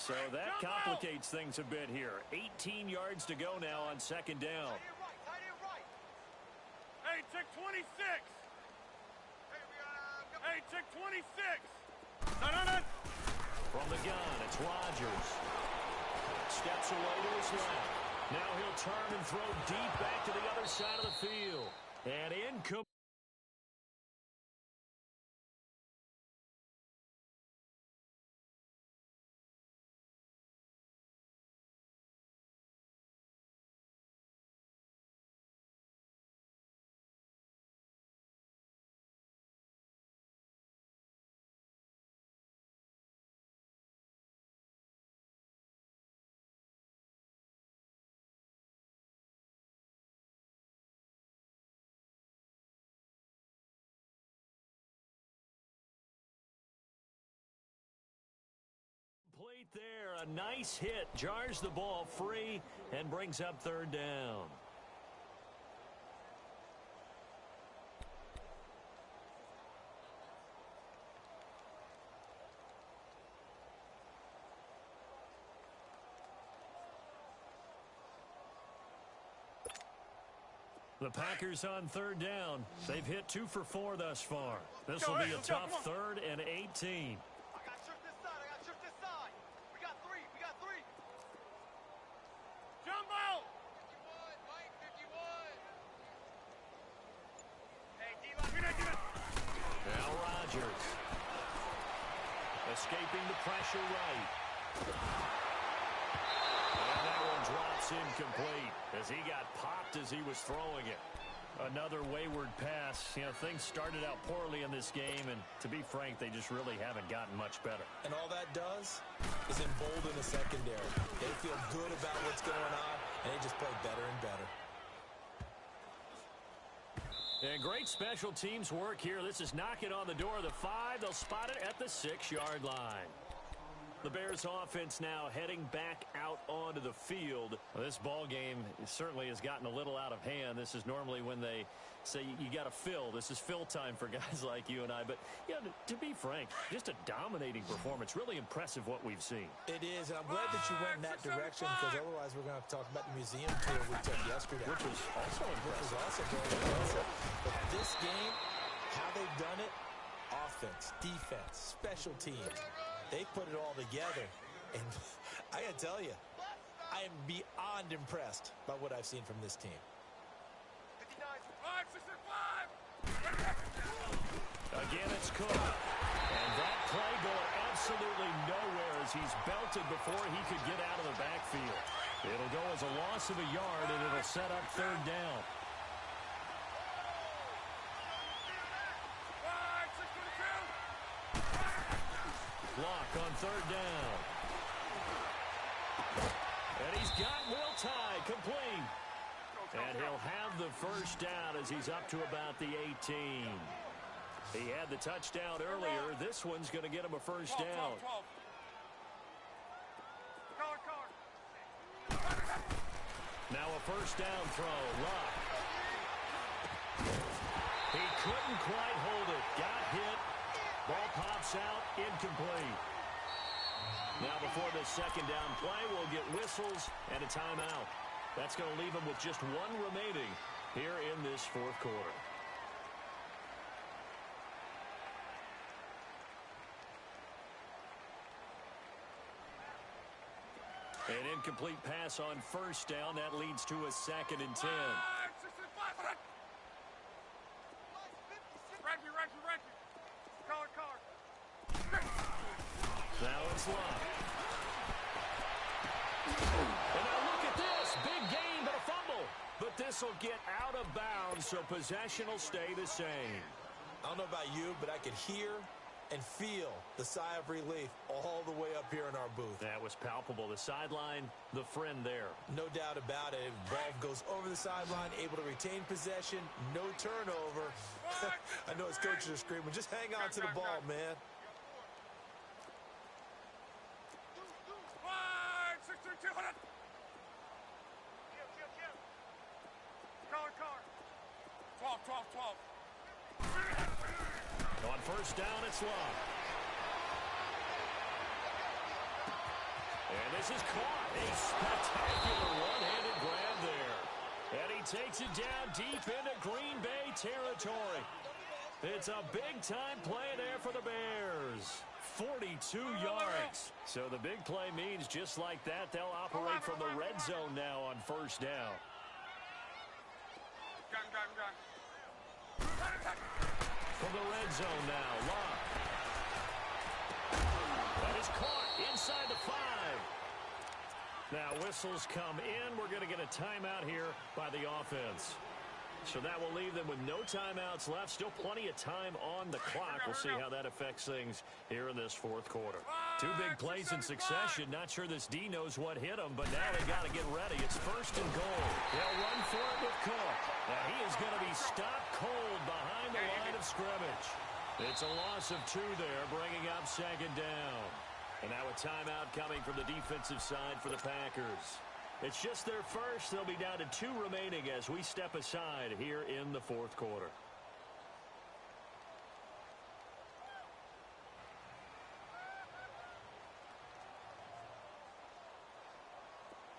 So that complicates things a bit here. 18 yards to go now on second down. Hey, check 26. Hey, check 26. No. From the gun, it's Rodgers. Steps away to his left. Now he'll turn and throw deep back to the other side of the field. And incomplete. There, a nice hit, jars the ball free and brings up third down. The Packers on third down. They've hit 2 for 4 thus far. This will be a tough 3rd and 18. Escaping the pressure right. And that one drops incomplete as he got popped as he was throwing it. Another wayward pass. You know, things started out poorly in this game, and to be frank, they just really haven't gotten much better. And all that does is embolden the secondary. They feel good about what's going on, and they just play better and better. And great special teams work here. This is knocking on the door of the 5. They'll spot it at the 6-yard line. The Bears offense now heading back out onto the field. Well, this ball game certainly has gotten a little out of hand. This is normally when they say you got to fill. This is fill time for guys like you and I. But, you know, to be frank, just a dominating performance. Really impressive what we've seen. It is, and I'm glad that you went in that direction because otherwise we're going to have to talk about the museum tour we took yesterday. Which was also impressive. Which was also very impressive. But this game, how they've done it, offense, defense, special teams, they put it all together. And I got to tell you, I am beyond impressed by what I've seen from this team. Again, it's Cook. And that play going absolutely nowhere as he's belted before he could get out of the backfield. It'll go as a loss of a yard, and it'll set up third down. Block on third down. And he's got Will Tye complete. And he'll have the first down as he's up to about the 18. He had the touchdown earlier. This one's going to get him a first down. Now a first down throw. Luck. He couldn't quite hold it. Got hit. Ball pops out. Incomplete. Now before this second down play, we'll get whistles and a timeout. That's going to leave him with just one remaining here in this fourth quarter. An incomplete pass on first down. That leads to a 2nd and 10. Now it's Luck. And now look at this. Big gain, but a fumble. But this will get out of bounds, so possession will stay the same. I don't know about you, but I could hear and feel the sigh of relief all the way up here in our booth. That was palpable. The sideline, the friend there. No doubt about it. Ball goes over the sideline, able to retain possession, no turnover. I know his coaches are screaming, just hang on to the ball, man. On first down, it's Luck. And this is caught. A spectacular one-handed grab there. And he takes it down deep into Green Bay territory. It's a big-time play there for the Bears. 42 yards. So the big play means just like that, they'll operate from the red zone now on first down. From the red zone now, Locke. That is caught inside the 5. Now whistles come in. We're going to get a timeout here by the offense. So that will leave them with no timeouts left. Still plenty of time on the clock. We'll see how that affects things here in this fourth quarter. 2 big plays in succession. Not sure this D knows what hit him, but now they got to get ready. It's first and goal. They'll run for it with Cook. Now he is going to be stopped cold behind the line of scrimmage. It's a loss of 2 there, bringing up second down. And now a timeout coming from the defensive side for the Packers. It's just their first. They'll be down to 2 remaining as we step aside here in the fourth quarter.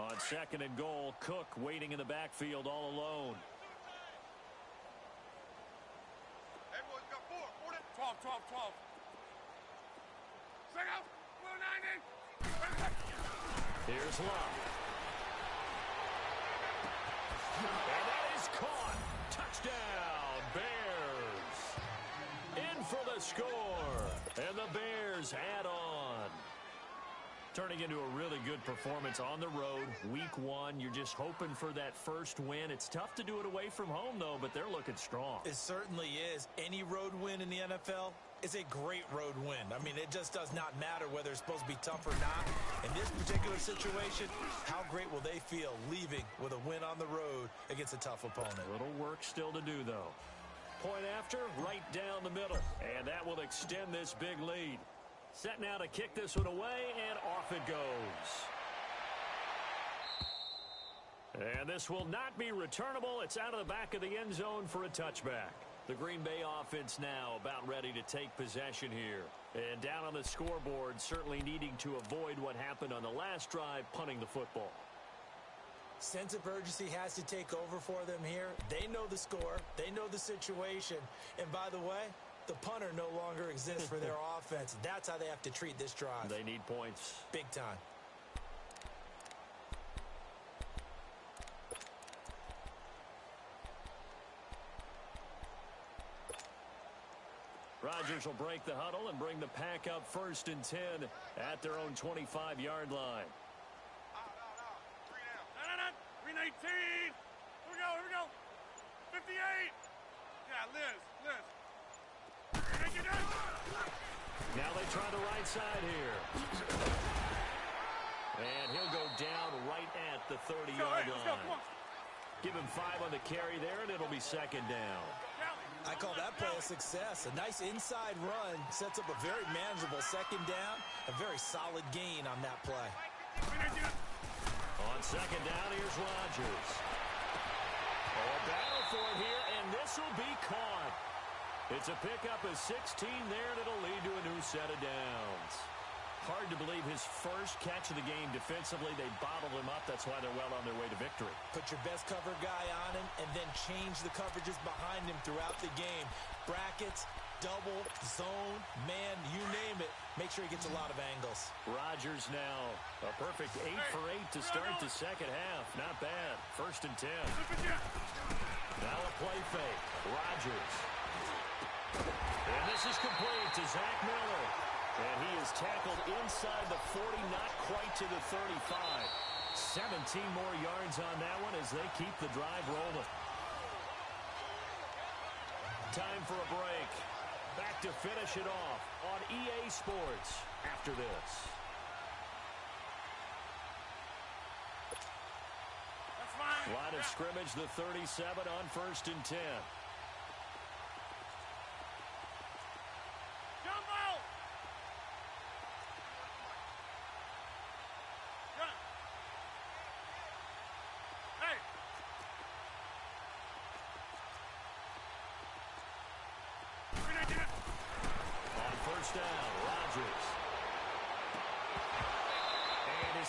On second and goal, Cook waiting in the backfield all alone. Everyone's got 4, 12, 12. Straight out, 90. Here's Love. And that is caught. Touchdown, Bears. In for the score. And the Bears add on. Turning into a really good performance on the road. Week 1, you're just hoping for that first win. It's tough to do it away from home, though, but they're looking strong. It certainly is. Any road win in the NFL is a great road win. I mean, it just does not matter whether it's supposed to be tough or not. In this particular situation, how great will they feel leaving with a win on the road against a tough opponent? A little work still to do, though. Point after, right down the middle. And that will extend this big lead. Set now to kick this one away, and off it goes. And this will not be returnable. It's out of the back of the end zone for a touchback. The Green Bay offense now about ready to take possession here. And down on the scoreboard, certainly needing to avoid what happened on the last drive, punting the football. Sense of urgency has to take over for them here. They know the score. They know the situation. And by the way, the punter no longer exists for their offense. That's how they have to treat this drive. They need points. Big time. Rodgers will break the huddle and bring the pack up first and 10 at their own 25-yard line. No. 319. Here we go. 58. Yeah, Liz. Now they try the right side here. And he'll go down right at the 30-yard line. Give him 5 on the carry there, and it'll be second down. I call that play a success. A nice inside run sets up a very manageable second down. A very solid gain on that play. On second down, here's Rodgers. A battle for it here, and this will be caught. It's a pickup of 16 there that'll lead to a new set of downs. Hard to believe his first catch of the game defensively. They bottled him up. That's why they're well on their way to victory. Put your best cover guy on him and then change the coverages behind him throughout the game. Brackets, double, zone, man, you name it. Make sure he gets a lot of angles. Rodgers now a perfect 8 for 8 to start the second half. Not bad. First and 10. Now a play fake. Rodgers. And this is complete to Zach Miller. And he is tackled inside the 40, not quite to the 35. 17 more yards on that one as they keep the drive rolling. Time for a break. Back to finish it off on EA Sports after this. Line of scrimmage, the 37 on first and 10.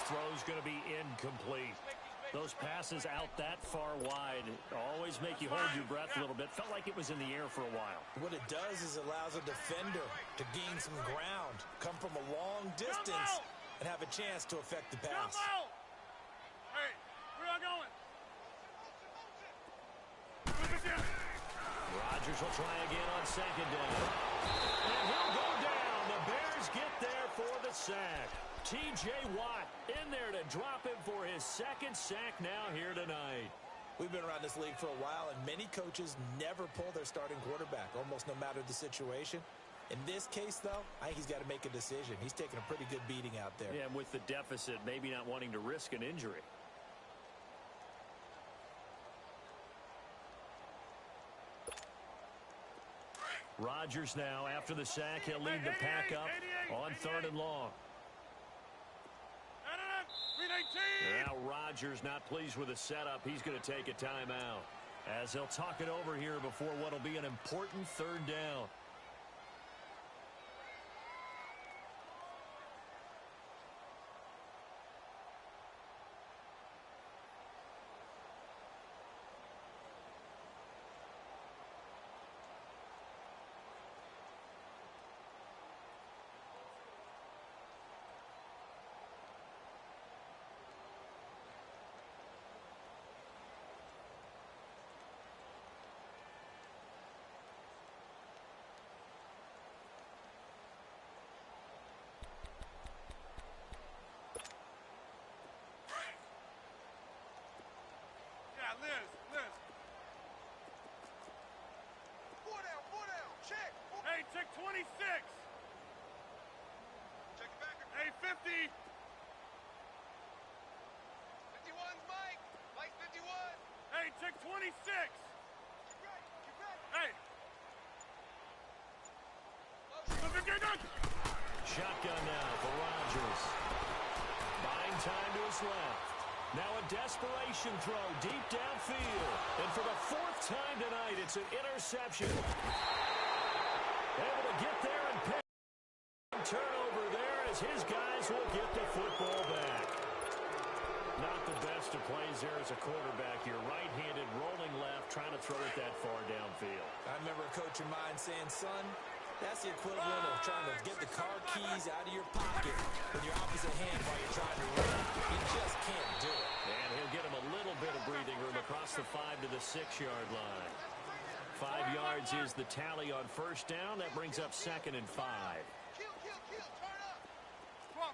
throw's going to be incomplete. Those passes out that far wide always make you hold your breath a little bit. Felt like it was in the air for a while. What it does is it allows a defender to gain some ground, come from a long distance, and have a chance to affect the pass. Hey, where y'all going? Rodgers will try again on second down. And he'll go down. The Bears get there for the sack. T.J. Watt in there to drop him for his second sack now here tonight. We've been around this league for a while, and many coaches never pull their starting quarterback, almost no matter the situation. In this case, though, I think he's got to make a decision. He's taking a pretty good beating out there. Yeah, and with the deficit, maybe not wanting to risk an injury. Rodgers now, after the sack, he'll lead the pack up on 3rd and long. Now Rodgers not pleased with the setup. He's going to take a timeout as he'll talk it over here before what will be an important 3rd down. Liz. 4 down, check. Hey, check 26. Check it back. Hey, 50. 51's Mike. Mike 51. Hey, check 26. Keep ready. Hey. Shotgun now for Rodgers. Buying time to his left. Now a desperation throw deep downfield. And for the 4th time tonight, it's an interception. Able to get there and pick. Turnover there as his guys will get the football back. Not the best of plays there as a quarterback. You're right-handed, rolling left, trying to throw it that far downfield. I remember a coach of mine saying, son, that's the equivalent of trying to get the car keys out of your pocket with your opposite hand while you're trying to run. You just can't do it. And he'll get him a little bit of breathing room across the 5 to the 6-yard line. 5 yards is the tally on 1st down. That brings up 2nd and 5. Turn up. 12.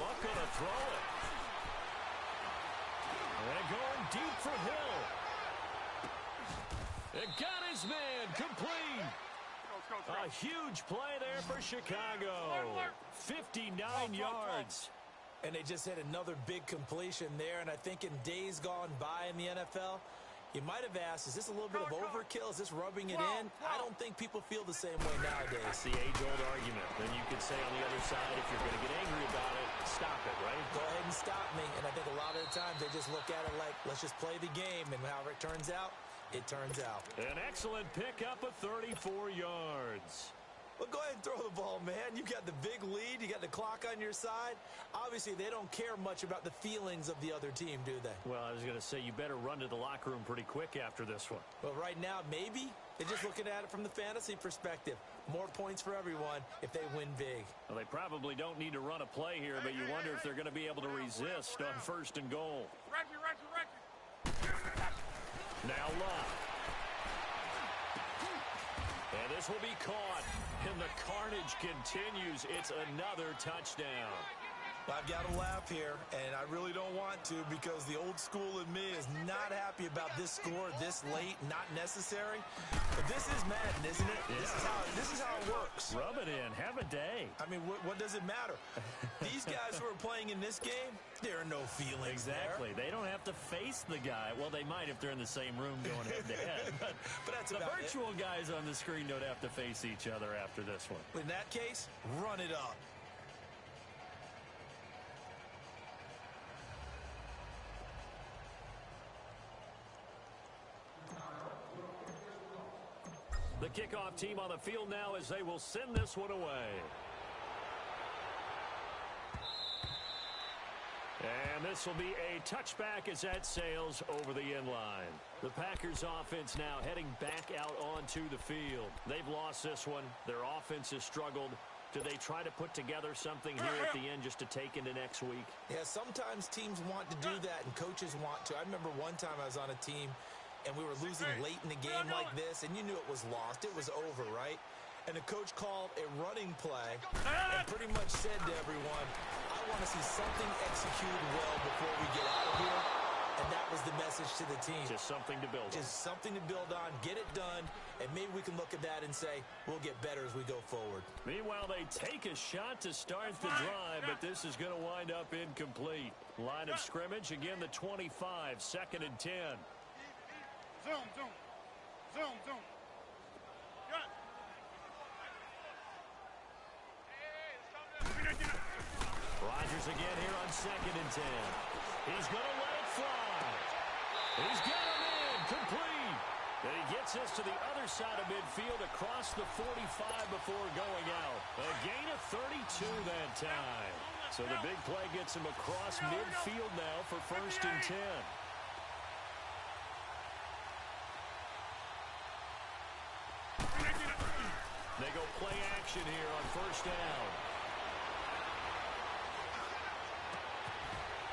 Looking to throw it. And going deep for Hill. It got his man complete. A huge play there for Chicago. 59 yards. And they just had another big completion there. And I think in days gone by in the NFL, you might have asked, is this a little bit of overkill? Is this rubbing it in? I don't think people feel the same way nowadays. It's the age-old argument. Then you could say on the other side, if you're going to get angry about it, stop it, right? Go ahead and stop me. And I think a lot of the times they just look at it like, let's just play the game. And however it turns out, it turns out. An excellent pickup of 34 yards. Well, go ahead and throw the ball, man. You got the big lead. You got the clock on your side. Obviously, they don't care much about the feelings of the other team, do they? Well, I was going to say, you better run to the locker room pretty quick after this one. Well, right now, maybe. They're just looking at it from the fantasy perspective. More points for everyone if they win big. Well, they probably don't need to run a play here, but you wonder if they're going to be able to resist on 1st and goal. Right. Now Love. And this will be caught. And the carnage continues. It's another touchdown. I've got to laugh here, and I really don't want to because the old school in me is not happy about this score this late, not necessary. But this is Madden, isn't it? Yeah. This is how it works. Rub it in. Have a day. I mean, what does it matter? These guys who are playing in this game, there are no feelings Exactly. there. They don't have to face the guy. Well, they might if they're in the same room going head-to-head. But that's the about virtual guys on the screen don't have to face each other after this one. In that case, run it up. The kickoff team on the field now as they will send this one away. And this will be a touchback as that sails over the end line. The Packers offense now heading back out onto the field. They've lost this one. Their offense has struggled. Do they try to put together something here at the end just to take into next week? Yeah, sometimes teams want to do that and coaches want to. I remember one time I was on a team and we were losing late in the game like this, and you knew it was lost. It was over, right? And the coach called a running play and pretty much said to everyone, I want to see something executed well before we get out of here. And that was the message to the team. Just something to build on. Just something to build on, get it done, and maybe we can look at that and say, we'll get better as we go forward. Meanwhile, they take a shot to start the drive, but this is going to wind up incomplete. Line of scrimmage, again, the 25, 2nd and 10. Zoom, zoom. Zoom, zoom. Rodgers again here on 2nd and 10. He's going to let it fly. He's got him in, complete. And he gets us to the other side of midfield across the 45 before going out. A gain of 32 that time. So the big play gets him across midfield now for 1st and 10. They go play action here on 1st down.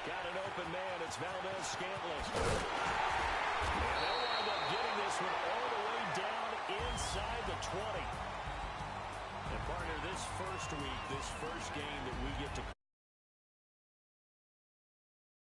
Got an open man. It's Valdez-Scantling. And they'll wind up getting this one all the way down inside the 20. And partner, this first week, this first game that we get to